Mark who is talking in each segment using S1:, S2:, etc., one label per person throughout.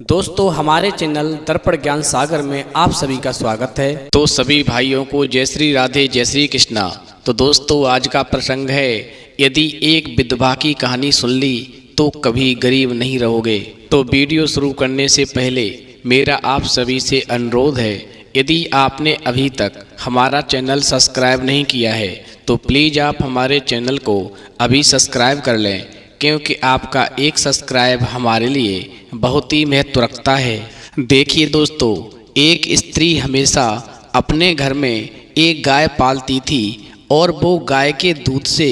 S1: दोस्तों हमारे चैनल दर्पण ज्ञान सागर में आप सभी का स्वागत है। तो सभी भाइयों को जय श्री राधे जय श्री कृष्णा। तो दोस्तों आज का प्रसंग है, यदि एक विधवा की कहानी सुन ली तो कभी गरीब नहीं रहोगे। तो वीडियो शुरू करने से पहले मेरा आप सभी से अनुरोध है, यदि आपने अभी तक हमारा चैनल सब्सक्राइब नहीं किया है तो प्लीज़ आप हमारे चैनल को अभी सब्सक्राइब कर लें, क्योंकि आपका एक सब्सक्राइब हमारे लिए बहुत ही महत्व रखता है। देखिए दोस्तों, एक स्त्री हमेशा अपने घर में एक गाय पालती थी और वो गाय के दूध से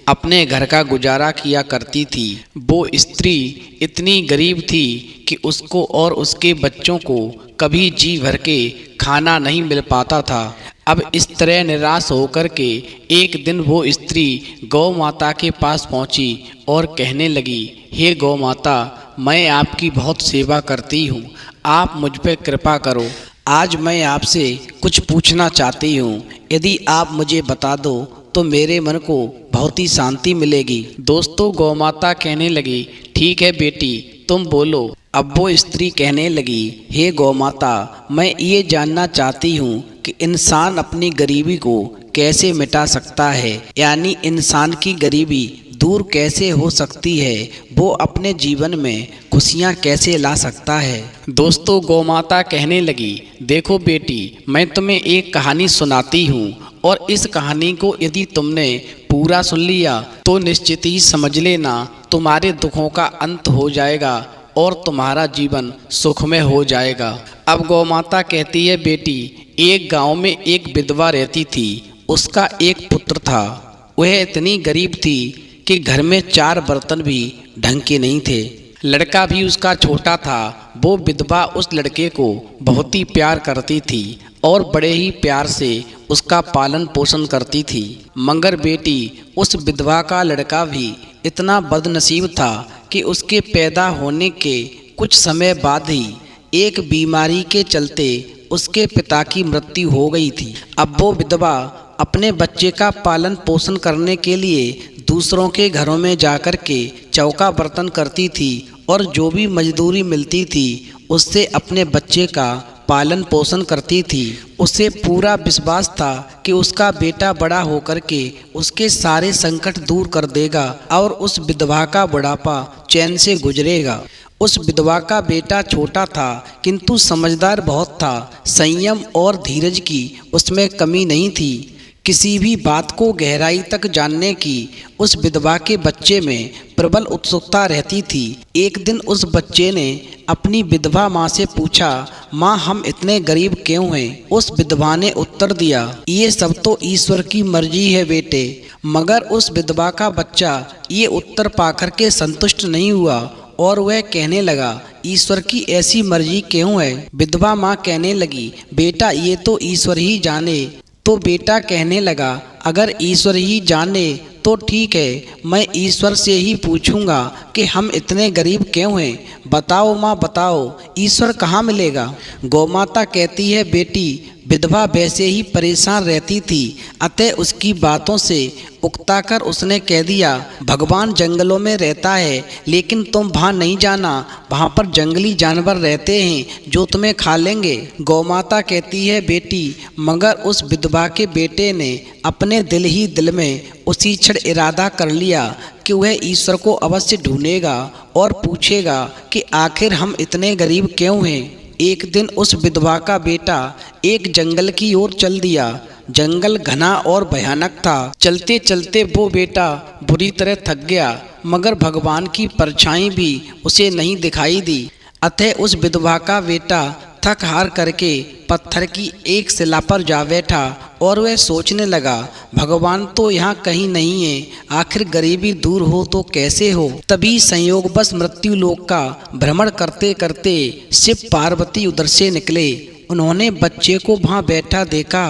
S1: अपने घर का गुजारा किया करती थी। वो स्त्री इतनी गरीब थी कि उसको और उसके बच्चों को कभी जी भर के खाना नहीं मिल पाता था। अब इस तरह निराश होकर के एक दिन वो स्त्री गौ माता के पास पहुंची और कहने लगी, हे गौ माता, मैं आपकी बहुत सेवा करती हूँ, आप मुझ पर कृपा करो। आज मैं आपसे कुछ पूछना चाहती हूँ, यदि आप मुझे बता दो तो मेरे मन को बहुत ही शांति मिलेगी। दोस्तों गौ माता कहने लगी, ठीक है बेटी, तुम बोलो। अब वो स्त्री कहने लगी, हे गौ माता, मैं ये जानना चाहती हूँ कि इंसान अपनी गरीबी को कैसे मिटा सकता है, यानी इंसान की गरीबी दूर कैसे हो सकती है, वो अपने जीवन में खुशियाँ कैसे ला सकता है। दोस्तों गौ माता कहने लगी, देखो बेटी, मैं तुम्हें एक कहानी सुनाती हूँ और इस कहानी को यदि तुमने पूरा सुन लिया तो निश्चित ही समझ लेना तुम्हारे दुखों का अंत हो जाएगा और तुम्हारा जीवन सुखमय हो जाएगा। अब गौ माता कहती है, बेटी, एक गांव में एक विधवा रहती थी। उसका एक पुत्र था। वह इतनी गरीब थी कि घर में 4 बर्तन भी ढंग के नहीं थे। लड़का भी उसका छोटा था। वो विधवा उस लड़के को बहुत ही प्यार करती थी और बड़े ही प्यार से उसका पालन पोषण करती थी। मगर बेटी, उस विधवा का लड़का भी इतना बदनसीब था कि उसके पैदा होने के कुछ समय बाद ही एक बीमारी के चलते उसके पिता की मृत्यु हो गई थी। अब वो विधवा अपने बच्चे का पालन पोषण करने के लिए दूसरों के घरों में जाकर के चौका बर्तन करती थी और जो भी मजदूरी मिलती थी उससे अपने बच्चे का पालन पोषण करती थी। उसे पूरा विश्वास था कि उसका बेटा बड़ा होकर के उसके सारे संकट दूर कर देगा और उस विधवा का बुढ़ापा चैन से गुजरेगा। उस विधवा का बेटा छोटा था किंतु समझदार बहुत था। संयम और धीरज की उसमें कमी नहीं थी। किसी भी बात को गहराई तक जानने की उस विधवा के बच्चे में प्रबल उत्सुकता रहती थी। एक दिन उस बच्चे ने अपनी विधवा माँ से पूछा, माँ, हम इतने गरीब क्यों हैं? उस विधवा ने उत्तर दिया, ये सब तो ईश्वर की मर्जी है बेटे। मगर उस विधवा का बच्चा ये उत्तर पाकर के संतुष्ट नहीं हुआ और वह कहने लगा, ईश्वर की ऐसी मर्जी क्यों है? विधवा माँ कहने लगी, बेटा, ये तो ईश्वर ही जाने। तो बेटा कहने लगा, अगर ईश्वर ही जाने तो ठीक है, मैं ईश्वर से ही पूछूंगा कि हम इतने गरीब क्यों हैं। बताओ माँ, बताओ, ईश्वर कहाँ मिलेगा? गौ माता कहती है, बेटी, विधवा वैसे ही परेशान रहती थी, अतः उसकी बातों से उकताकर उसने कह दिया, भगवान जंगलों में रहता है, लेकिन तुम वहाँ नहीं जाना, वहाँ पर जंगली जानवर रहते हैं जो तुम्हें खा लेंगे। गौ माता कहती है, बेटी, मगर उस विधवा के बेटे ने अपने दिल ही दिल में उसी क्षण इरादा कर लिया कि वह ईश्वर को अवश्य ढूंढेगा और पूछेगा कि आखिर हम इतने गरीब क्यों हैं। एक दिन उस विधवा का बेटा एक जंगल की ओर चल दिया। जंगल घना और भयानक था। चलते चलते वो बेटा बुरी तरह थक गया, मगर भगवान की परछाई भी उसे नहीं दिखाई दी। अतः उस विधवा का बेटा थक हार करके पत्थर की एक शिला पर जा बैठा और वह सोचने लगा, भगवान तो यहाँ कहीं नहीं है, आखिर गरीबी दूर हो तो कैसे हो। तभी संयोगवश मृत्यु लोक का भ्रमण करते करते शिव पार्वती उधर से निकले। उन्होंने बच्चे को वहाँ बैठा देखा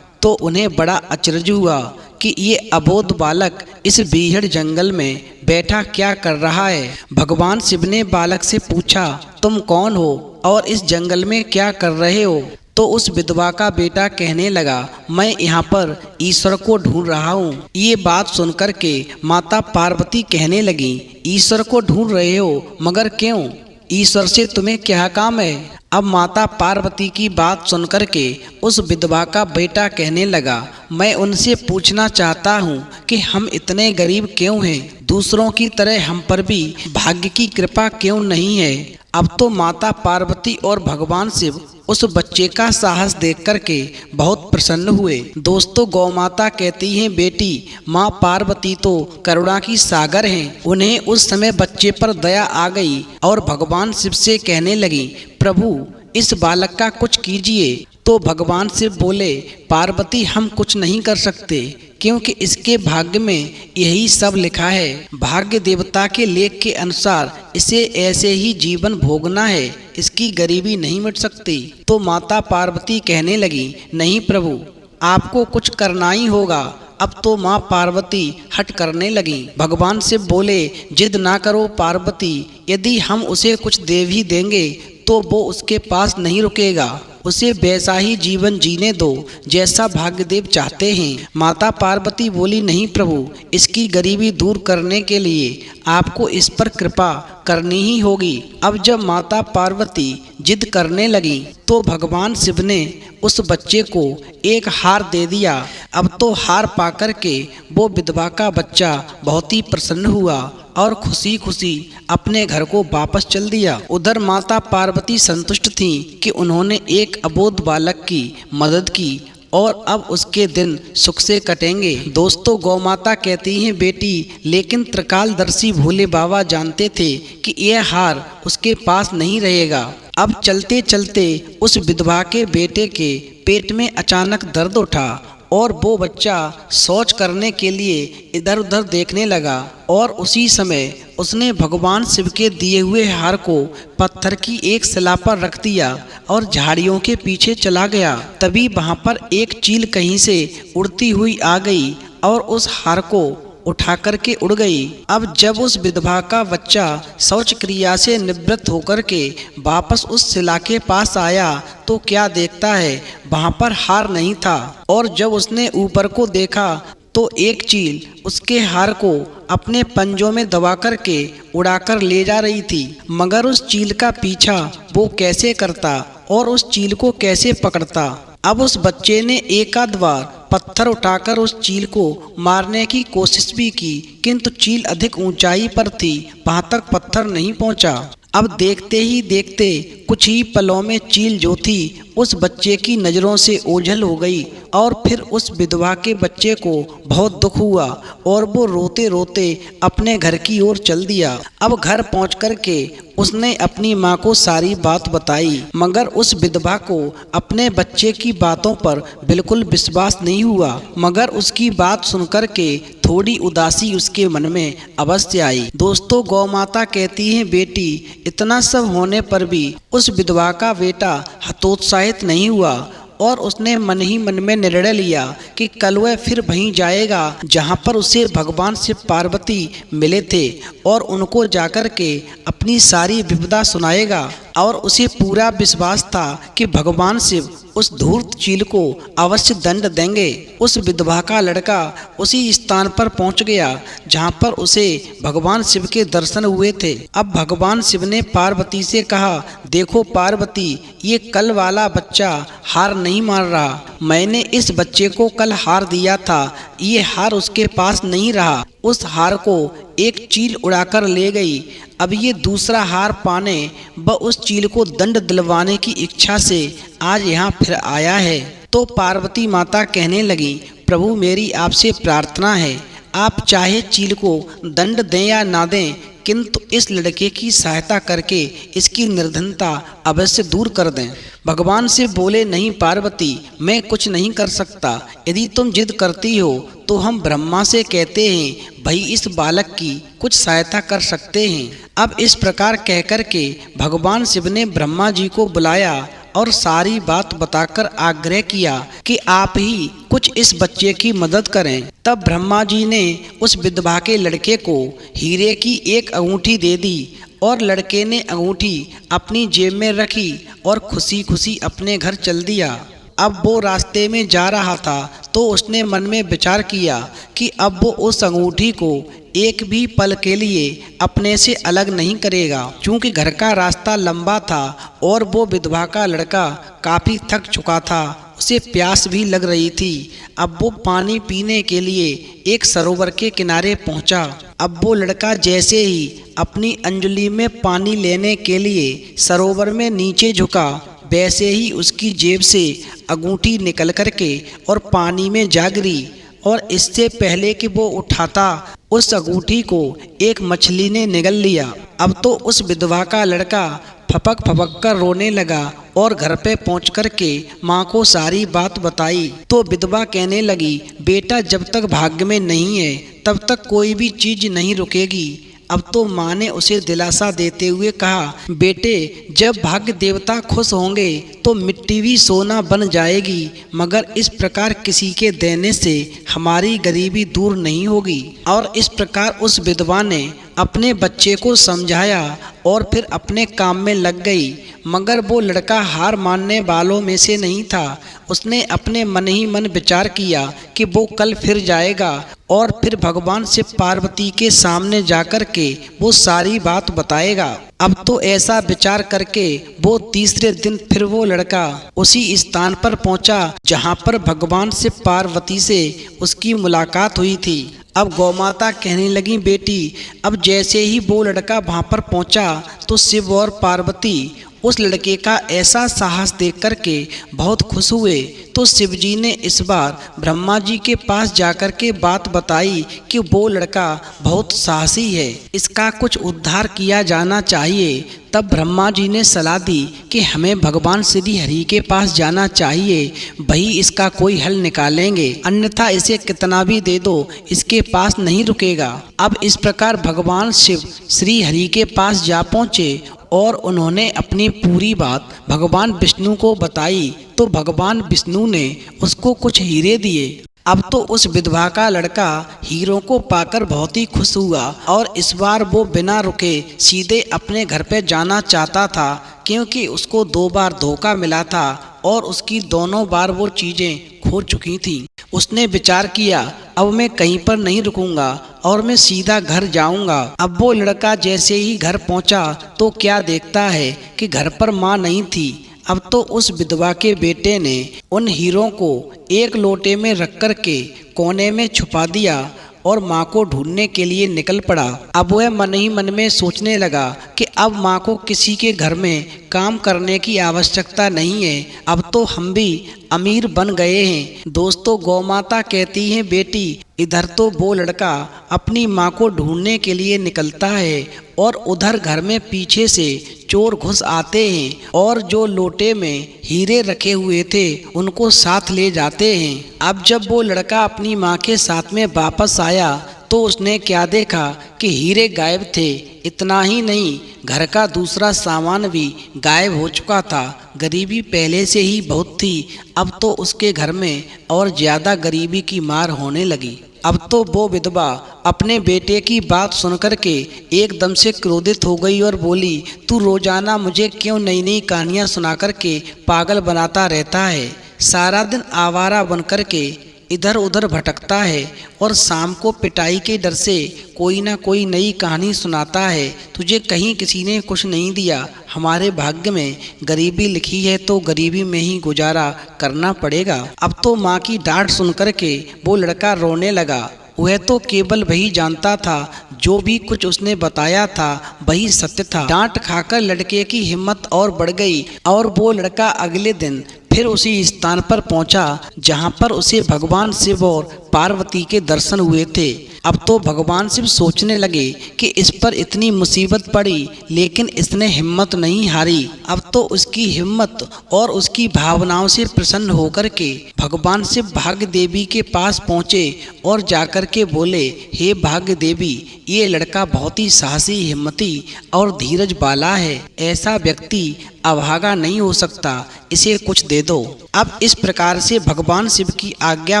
S1: तो उन्हें बड़ा अचरज हुआ कि ये अबोध बालक इस बीहड़ जंगल में बैठा क्या कर रहा है। भगवान शिव ने बालक से पूछा, तुम कौन हो और इस जंगल में क्या कर रहे हो? तो उस विधवा का बेटा कहने लगा, मैं यहाँ पर ईश्वर को ढूंढ रहा हूँ। ये बात सुनकर के माता पार्वती कहने लगी, ईश्वर को ढूंढ रहे हो, मगर क्यों?
S2: ईश्वर से तुम्हें क्या काम है। अब माता पार्वती की बात सुनकर के उस विधवा का बेटा कहने लगा, मैं उनसे पूछना चाहता हूँ कि हम इतने गरीब क्यों हैं, दूसरों की तरह हम पर भी भाग्य की कृपा क्यों नहीं है। अब तो माता पार्वती और भगवान शिव उस बच्चे का साहस देख करके बहुत प्रसन्न हुए। दोस्तों, गौ माता कहती हैं, बेटी माँ पार्वती तो करुणा की सागर हैं। उन्हें उस समय बच्चे पर दया आ गई और भगवान शिव से कहने लगी, प्रभु इस बालक का कुछ कीजिए। तो भगवान शिव बोले, पार्वती हम कुछ नहीं कर सकते, क्योंकि इसके भाग्य में यही सब लिखा है। भाग्य देवता के लेख के अनुसार इसे ऐसे ही जीवन भोगना है, इसकी गरीबी नहीं मिट सकती। तो माता पार्वती कहने लगी, नहीं प्रभु आपको कुछ करना ही होगा। अब तो माँ पार्वती हट करने लगी। भगवान शिव बोले, जिद ना करो पार्वती, यदि हम उसे कुछ दे भी देंगे तो वो उसके पास नहीं रुकेगा, उसे वैसा ही जीवन जीने दो जैसा भाग्यदेव चाहते हैं। माता पार्वती बोली, नहीं प्रभु, इसकी गरीबी दूर करने के लिए आपको इस पर कृपा करनी ही होगी। अब जब माता पार्वती जिद करने लगी तो भगवान शिव ने उस बच्चे को एक हार दे दिया। अब तो हार पाकर के वो विधवा का बच्चा बहुत ही प्रसन्न हुआ और खुशी खुशी अपने घर को वापस चल दिया। उधर माता पार्वती संतुष्ट थीं कि उन्होंने एक अबोध बालक की मदद की और अब उसके दिन सुख से कटेंगे। दोस्तों, गौ माता कहती हैं, बेटी लेकिन त्रिकालदर्शी भोले बाबा जानते थे कि यह हार उसके पास नहीं रहेगा। अब चलते चलते उस विधवा के बेटे के पेट में अचानक दर्द उठा और वो बच्चा शौच करने के लिए इधर उधर देखने लगा और उसी समय उसने भगवान शिव के दिए हुए हार को पत्थर की एक शिला पर रख दिया और झाड़ियों के पीछे चला गया। तभी वहाँ पर एक चील कहीं से उड़ती हुई आ गई और उस हार को उठा करके उड़ गई। अब जब उस विधवा का बच्चा शौच क्रिया से निवृत्त होकर के वापस उस शिला के पास आया तो क्या देखता है, वहाँ पर हार नहीं था। और जब उसने ऊपर को देखा तो एक चील उसके हार को अपने पंजों में दबा करके उड़ाकर ले जा रही थी। मगर उस चील का पीछा वो कैसे करता और उस चील को कैसे पकड़ता। अब उस बच्चे ने एकाध बार पत्थर उठाकर उस चील को मारने की कोशिश भी की, किंतु चील अधिक ऊंचाई पर थी, वहां तक पत्थर नहीं पहुंचा। अब देखते ही देखते कुछ ही पलों में चील जो थी उस बच्चे की नज़रों से ओझल हो गई और फिर उस विधवा के बच्चे को बहुत दुख हुआ और वो रोते रोते अपने घर की ओर चल दिया। अब घर पहुंच कर के उसने अपनी माँ को सारी बात बताई, मगर उस विधवा को अपने बच्चे की बातों पर बिल्कुल विश्वास नहीं हुआ। मगर उसकी बात सुनकर के थोड़ी उदासी उसके मन में अवश्य आई। दोस्तों, गौ माता कहती हैं, बेटी इतना सब होने पर भी उस विधवा का बेटा हतोत्साहित नहीं हुआ और उसने मन ही मन में निर्णय लिया कि कल वह फिर वहीं जाएगा जहां पर उसे भगवान शिव पार्वती मिले थे और उनको जाकर के अपनी सारी विपदा सुनाएगा। और उसे पूरा विश्वास था कि भगवान शिव उस धूर्त चील को अवश्य दंड देंगे। उस विधवा का लड़का उसी स्थान पर पहुंच गया जहां पर उसे भगवान शिव के दर्शन हुए थे। अब भगवान शिव ने पार्वती से कहा, देखो पार्वती, ये कल वाला बच्चा हार नहीं मार रहा। मैंने इस बच्चे को कल हार दिया था, ये हार उसके पास नहीं रहा, उस हार को एक चील उड़ाकर ले गई। अब ये दूसरा हार पाने व उस चील को दंड दिलवाने की इच्छा से आज यहाँ फिर आया है। तो पार्वती माता कहने लगी, प्रभु मेरी आपसे प्रार्थना है, आप चाहे चील को दंड दें या ना दें, किंतु इस लड़के की सहायता करके इसकी निर्धनता अवश्य दूर कर दें। भगवान से बोले, नहीं पार्वती, मैं कुछ नहीं कर सकता। यदि तुम जिद करती हो तो हम ब्रह्मा से कहते हैं, भाई इस बालक की कुछ सहायता कर सकते हैं। अब इस प्रकार कहकर के भगवान शिव ने ब्रह्मा जी को बुलाया और सारी बात बताकर आग्रह किया कि आप ही कुछ इस बच्चे की मदद करें। तब ब्रह्मा जी ने उस विधवा के लड़के को हीरे की एक अंगूठी दे दी और लड़के ने अंगूठी अपनी जेब में रखी और खुशी खुशी अपने घर चल दिया। अब वो रास्ते में जा रहा था तो उसने मन में विचार किया कि अब वो उस अंगूठी को एक भी पल के लिए अपने से अलग नहीं करेगा। चूंकि घर का रास्ता लंबा था और वो विधवा का लड़का काफी थक चुका था, उसे प्यास भी लग रही थी। अब वो पानी पीने के लिए एक सरोवर के किनारे पहुंचा। अब वो लड़का जैसे ही अपनी अंजलि में पानी लेने के लिए सरोवर में नीचे झुका, वैसे ही उसकी जेब से अंगूठी निकल करके और पानी में जा गिरी। और इससे पहले कि वो उठाता, उस अंगूठी को एक मछली ने निगल लिया। अब तो उस विधवा का लड़का फपक फपक कर रोने लगा और घर पे पहुंच कर के माँ को सारी बात बताई। तो विधवा कहने लगी, बेटा जब तक भाग्य में नहीं है तब तक कोई भी चीज नहीं रुकेगी। अब तो माँ ने उसे दिलासा देते हुए कहा, बेटे जब भाग्य देवता खुश होंगे तो मिट्टी भी सोना बन जाएगी, मगर इस प्रकार किसी के देने से हमारी गरीबी दूर नहीं होगी। और इस प्रकार उस विधवा ने अपने बच्चे को समझाया और फिर अपने काम में लग गई। मगर वो लड़का हार मानने वालों में से नहीं था। उसने अपने मन ही मन विचार किया कि वो कल फिर जाएगा और फिर भगवान शिव पार्वती के सामने जाकर के वो सारी बात बताएगा। अब तो ऐसा विचार करके वो तीसरे दिन फिर वो लड़का उसी स्थान पर पहुंचा जहां पर भगवान शिव पार्वती से उसकी मुलाकात हुई थी। अब गौमाता कहने लगी, बेटी अब जैसे ही वो लड़का वहां पर पहुंचा तो शिव और पार्वती उस लड़के का ऐसा साहस देख करके बहुत खुश हुए। तो शिवजी ने इस बार ब्रह्मा जी के पास जाकर के बात बताई कि वो लड़का बहुत साहसी है, इसका कुछ उद्धार किया जाना चाहिए। तब ब्रह्मा जी ने सलाह दी कि हमें भगवान श्री हरि के पास जाना चाहिए, वही इसका कोई हल निकालेंगे, अन्यथा इसे कितना भी दे दो इसके पास नहीं रुकेगा। अब इस प्रकार भगवान शिव श्री हरि के पास जा पहुँचे और उन्होंने अपनी पूरी बात भगवान विष्णु को बताई। तो भगवान विष्णु ने उसको कुछ हीरे दिए। अब तो उस विधवा का लड़का हीरों को पाकर बहुत ही खुश हुआ और इस बार वो बिना रुके सीधे अपने घर पे जाना चाहता था, क्योंकि उसको 2 बार धोखा मिला था और उसकी दोनों बार वो चीज़ें खो चुकी थी। उसने विचार किया, अब मैं कहीं पर नहीं रुकूंगा और मैं सीधा घर जाऊंगा। अब वो लड़का जैसे ही घर पहुंचा तो क्या देखता है कि घर पर माँ नहीं थी। अब तो उस विधवा के बेटे ने उन हीरों को एक लोटे में रख कर के कोने में छुपा दिया और माँ को ढूंढने के लिए निकल पड़ा। अब वह मन ही मन में सोचने लगा कि अब माँ को किसी के घर में काम करने की आवश्यकता नहीं है, अब तो हम भी अमीर बन गए हैं। दोस्तों गौमाता कहती है, बेटी इधर तो वो लड़का अपनी माँ को ढूंढने के लिए निकलता है और उधर घर में पीछे से चोर घुस आते हैं और जो लोटे में हीरे रखे हुए थे उनको साथ ले जाते हैं। अब जब वो लड़का अपनी माँ के साथ में वापस आया तो उसने क्या देखा कि हीरे गायब थे। इतना ही नहीं, घर का दूसरा सामान भी गायब हो चुका था। गरीबी पहले से ही बहुत थी, अब तो उसके घर में और ज़्यादा गरीबी की मार होने लगी। अब तो वो विधवा अपने बेटे की बात सुनकर के एकदम से क्रोधित हो गई और बोली, तू रोजाना मुझे क्यों नई नई कहानियाँ सुना कर के पागल बनाता रहता है? सारा दिन आवारा बन कर के इधर उधर भटकता है और शाम को पिटाई के डर से कोई ना कोई नई कहानी सुनाता है। तुझे कहीं किसी ने कुछ नहीं दिया, हमारे भाग्य में गरीबी लिखी है तो गरीबी में ही गुजारा करना पड़ेगा। अब तो माँ की डांट सुन कर के वो लड़का रोने लगा। वह तो केवल वही जानता था, जो भी कुछ उसने बताया था वही सत्य था। डांट खाकर लड़के की हिम्मत और बढ़ गई और वो लड़का अगले दिन फिर उसी स्थान पर पहुंचा जहां पर उसे भगवान शिव और पार्वती के दर्शन हुए थे। अब तो भगवान शिव सोचने लगे कि इस पर इतनी मुसीबत पड़ी लेकिन इसने हिम्मत नहीं हारी। अब तो उसकी हिम्मत और उसकी भावनाओं से प्रसन्न होकर के भगवान शिव भाग्य देवी के पास पहुँचे और जाकर के बोले, हे भाग्य देवी, ये लड़का बहुत ही साहसी, हिम्मती और धीरज वाला है। ऐसा व्यक्ति अभागा नहीं हो सकता, इसे कुछ दे दो। अब इस प्रकार से भगवान शिव की आज्ञा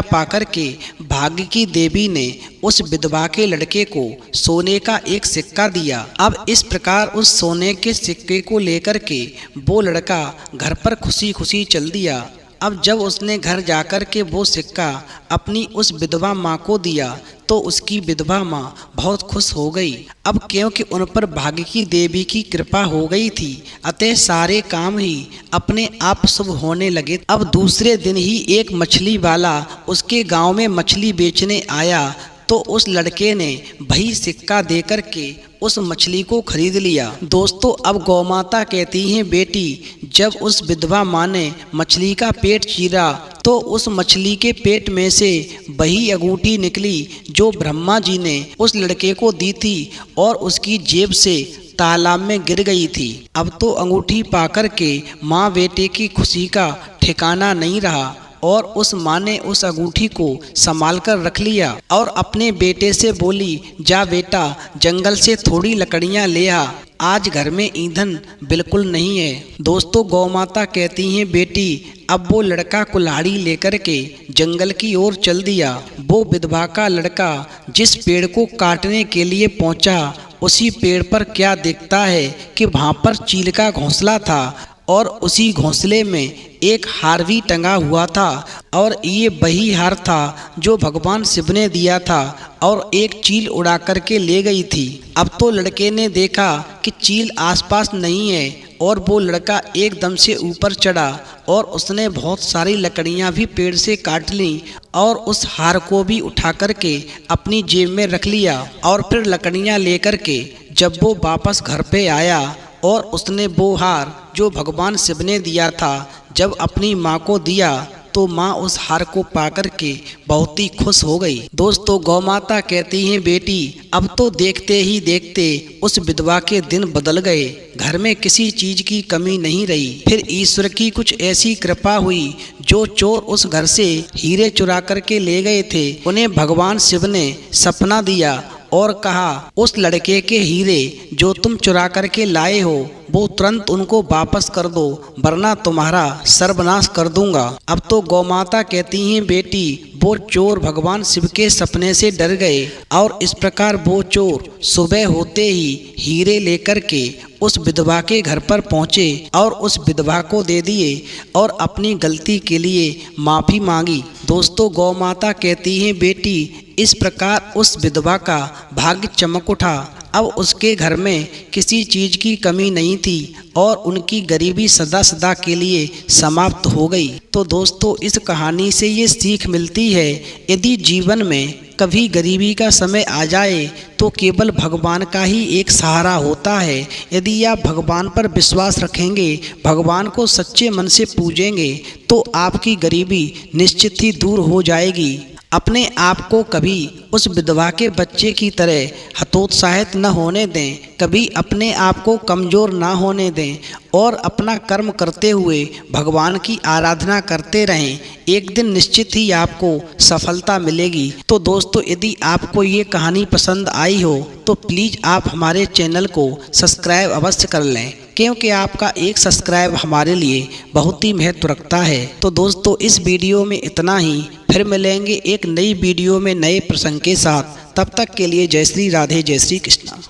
S2: पाकर के भाग्य की देवी ने उस विधवा के लड़के को सोने का एक सिक्का दिया। अब इस प्रकार उस सोने के सिक्के को लेकर के वो लड़का घर पर खुशी खुशी चल दिया अब जब उसने घर जाकर के वो सिक्का अपनी उस विधवा माँ को दिया तो उसकी विधवा माँ बहुत खुश हो गई। अब क्योंकि उन पर भाग्य की देवी की कृपा हो गई थी, अतः सारे काम ही अपने आप शुभ होने लगे। अब दूसरे दिन ही एक मछली वाला उसके गांव में मछली बेचने आया तो उस लड़के ने वही सिक्का देकर के उस मछली को खरीद लिया। दोस्तों, अब गौ माता कहती हैं, बेटी, जब उस विधवा माँ ने मछली का पेट चीरा तो उस मछली के पेट में से वही अंगूठी निकली जो ब्रह्मा जी ने उस लड़के को दी थी और उसकी जेब से तालाब में गिर गई थी। अब तो अंगूठी पाकर के माँ बेटे की खुशी का ठिकाना नहीं रहा और उस माँ ने उस अंगूठी को संभाल कर रख लिया और अपने बेटे से बोली, जा बेटा, जंगल से थोड़ी लकड़ियाँ ले आ, आज घर में ईंधन बिल्कुल नहीं है। दोस्तों, गौ माता कहती हैं, बेटी, अब वो लड़का कुल्हाड़ी लेकर के जंगल की ओर चल दिया। वो विधवा का लड़का जिस पेड़ को काटने के लिए पहुंचा, उसी पेड़ पर क्या देखता है कि वहाँ पर चील का घोंसला था और उसी घोंसले में एक हार भी टंगा हुआ था और ये वही हार था जो भगवान शिव ने दिया था और एक चील उड़ा करके ले गई थी। अब तो लड़के ने देखा कि चील आसपास नहीं है और वो लड़का एकदम से ऊपर चढ़ा और उसने बहुत सारी लकड़ियां भी पेड़ से काट लीं और उस हार को भी उठा करके अपनी जेब में रख लिया और फिर लकड़ियां लेकर के जब वो वापस घर पे आया और उसने वो हार जो भगवान शिव ने दिया था जब अपनी माँ को दिया तो माँ उस हार को पाकर के बहुत ही खुश हो गई। दोस्तों, गौ माता कहती हैं, बेटी, अब तो देखते ही देखते उस विधवा के दिन बदल गए, घर में किसी चीज की कमी नहीं रही। फिर ईश्वर की कुछ ऐसी कृपा हुई, जो चोर उस घर से हीरे चुरा करके ले गए थे, उन्हें भगवान शिव ने सपना दिया और कहा, उस लड़के के हीरे जो तुम चुरा करके लाए हो वो तुरंत उनको वापस कर दो, वरना तुम्हारा सर्वनाश कर दूंगा। अब तो गौ माता कहती हैं, बेटी, वो चोर भगवान शिव के सपने से डर गए और इस प्रकार वो चोर सुबह होते ही हीरे लेकर के उस विधवा के घर पर पहुंचे और उस विधवा को दे दिए और अपनी गलती के लिए माफ़ी मांगी। दोस्तों, गौ माता कहती हैं, बेटी, इस प्रकार उस विधवा का भाग्य चमक उठा। अब उसके घर में किसी चीज की कमी नहीं थी और उनकी गरीबी सदा सदा के लिए समाप्त हो गई। तो दोस्तों, इस कहानी से ये सीख मिलती है, यदि जीवन में कभी गरीबी का समय आ जाए तो केवल भगवान का ही एक सहारा होता है। यदि आप भगवान पर विश्वास रखेंगे, भगवान को सच्चे मन से पूजेंगे तो आपकी गरीबी निश्चित ही दूर हो जाएगी। अपने आप को कभी उस विधवा के बच्चे की तरह हतोत्साहित न होने दें, कभी अपने आप को कमज़ोर ना होने दें और अपना कर्म करते हुए भगवान की आराधना करते रहें। एक दिन निश्चित ही आपको सफलता मिलेगी। तो दोस्तों, यदि आपको ये कहानी पसंद आई हो तो प्लीज़ आप हमारे चैनल को सब्सक्राइब अवश्य कर लें, क्योंकि आपका एक सब्सक्राइब हमारे लिए बहुत ही महत्व रखता है। तो दोस्तों, इस वीडियो में इतना ही। फिर मिलेंगे एक नई वीडियो में नए प्रसंग के साथ। तब तक के लिए जय श्री राधे, जय श्री कृष्णा।